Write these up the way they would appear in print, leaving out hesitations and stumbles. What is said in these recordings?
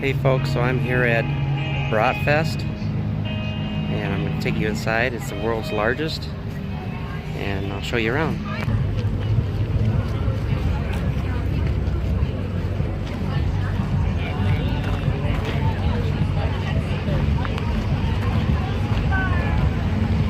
Hey folks, so I'm here at Brat Fest, and I'm going to take you inside. It's the world's largest, and I'll show you around.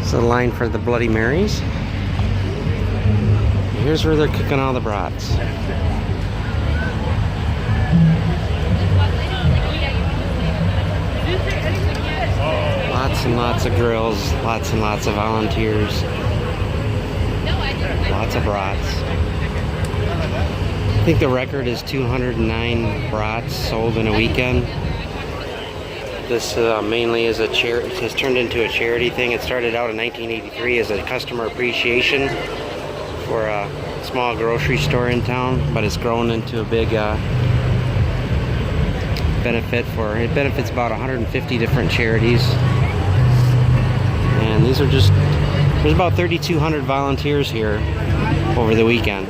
It's a line for the Bloody Marys. And here's where they're cooking all the brats. Lots and lots of grills, lots and lots of volunteers, lots of brats. I think the record is 209 brats sold in a weekend. This mainly is a charity. It has turned into a charity thing. It started out in 1983 as a customer appreciation for a small grocery store in town, but it's grown into a big benefit for. It benefits about 150 different charities. And these are just, there's about 3,200 volunteers here over the weekend.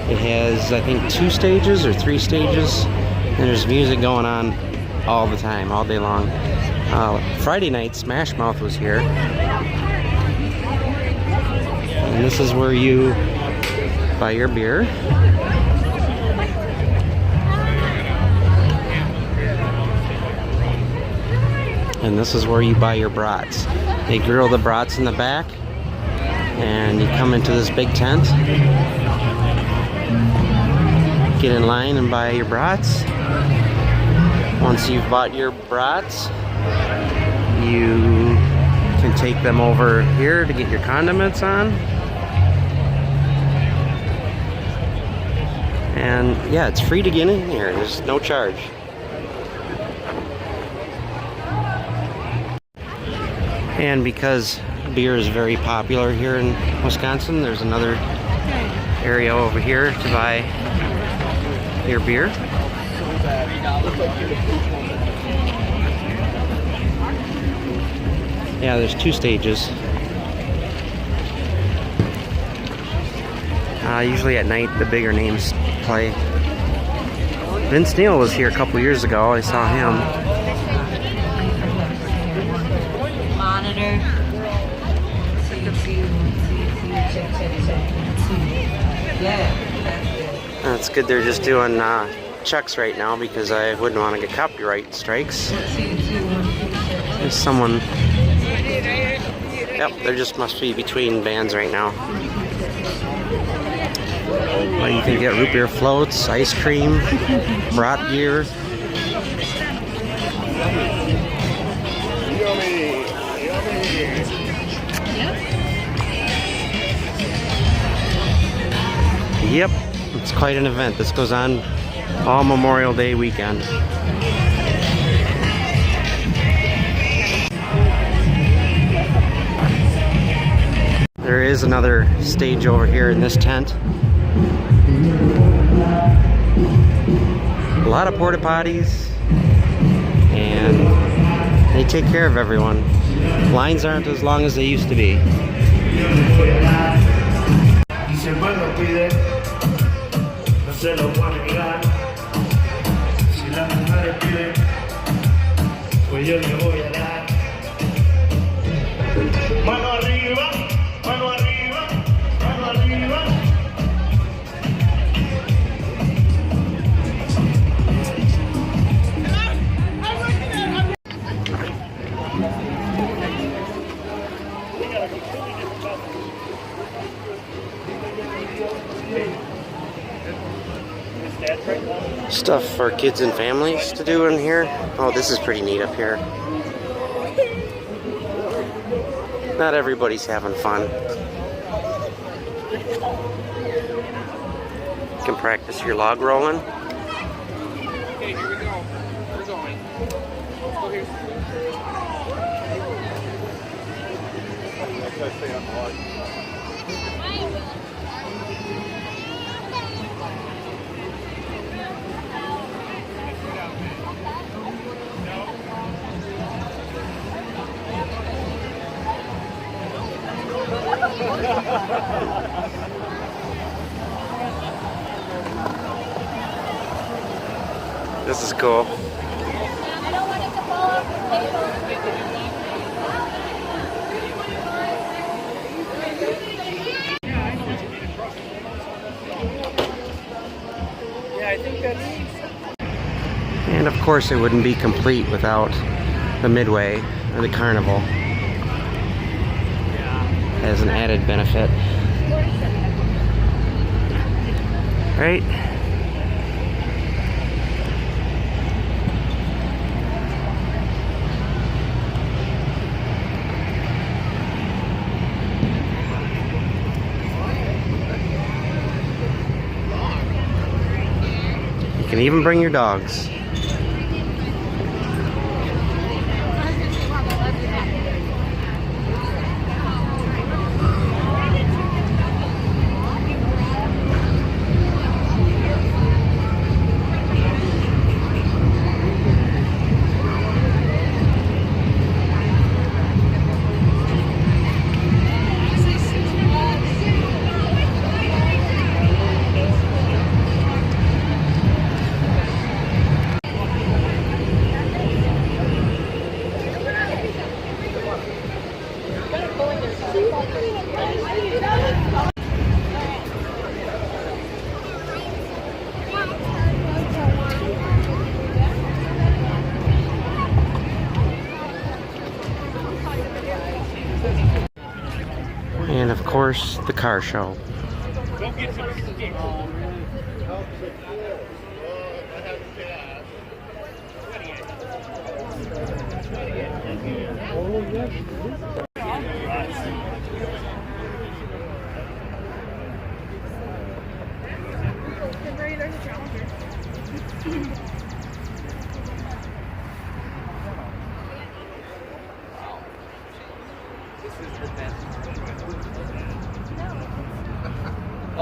It has, I think, 2 stages or 3 stages, and there's music going on all the time, all day long. Friday night, Smash Mouth was here. And this is where you buy your beer. And this is where you buy your brats. They grill the brats in the back, and you come into this big tent, get in line and buy your brats. Once you've bought your brats, you can take them over here to get your condiments on. And yeah, it's free to get in here. There's no charge. And because beer is very popular here in Wisconsin, there's another area over here to buy your beer. Yeah, there's 2 stages. Usually at night the bigger names play. Vince Neil was here a couple years ago. I saw him. That's good. They're just doing checks right now because I wouldn't want to get copyright strikes. There's someone. Yep, there just must be between bands right now. Well, you can get root beer floats, ice cream, brat beer. Yep, it's quite an event. This goes on all Memorial Day weekend. There is another stage over here in this tent. A lot of porta potties, and they take care of everyone. Lines aren't as long as they used to be. Se lo voy a negar. Si las mujeres piden, pues yo le voy a dar. Mano arriba, mano arriba, mano arriba. Stuff for kids and families to do in here. Oh, this is pretty neat up here. Not everybody's having fun. You can practice your log rolling. Okay, here we go. We're going. Okay. Stay on the log. This is cool. I don't want it to fall off the table. Yeah, I think that's... And of course it wouldn't be complete without the midway or the carnival as an added benefit. Right? You can even bring your dogs. And of course, the car show.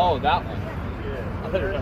Oh, that one. I thought you were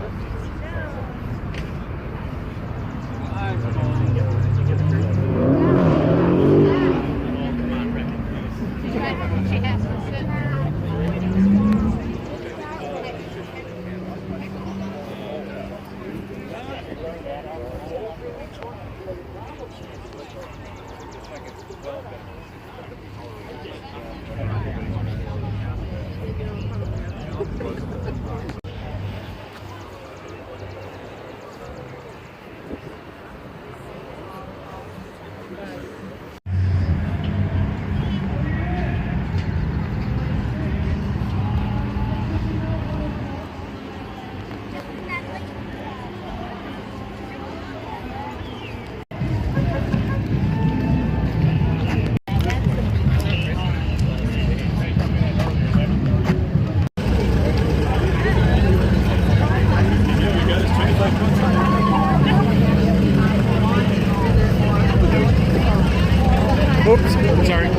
Oops, sorry.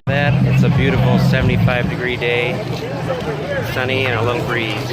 That it's a beautiful 75-degree day, sunny and a little breeze.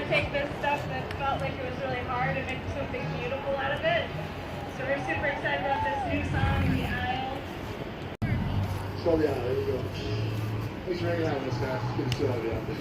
Take this stuff that felt like it was really hard and make something beautiful out of it. So we're super excited about this new song, The Aisle. So yeah, there you go. Thanks for hanging out with us, guys. It's good to see all of you out there.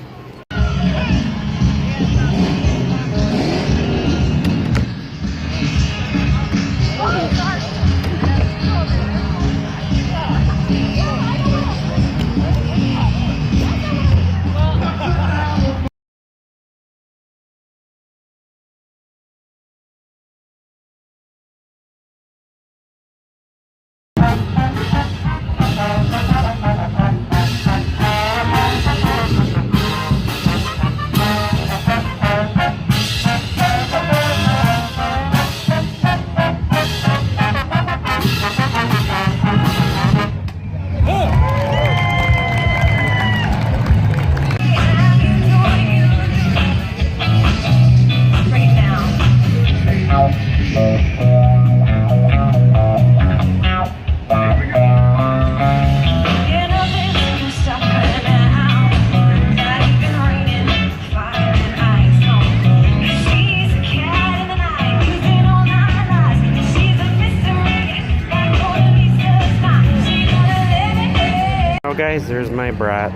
Oh guys, there's my brat.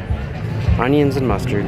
Onions and mustard.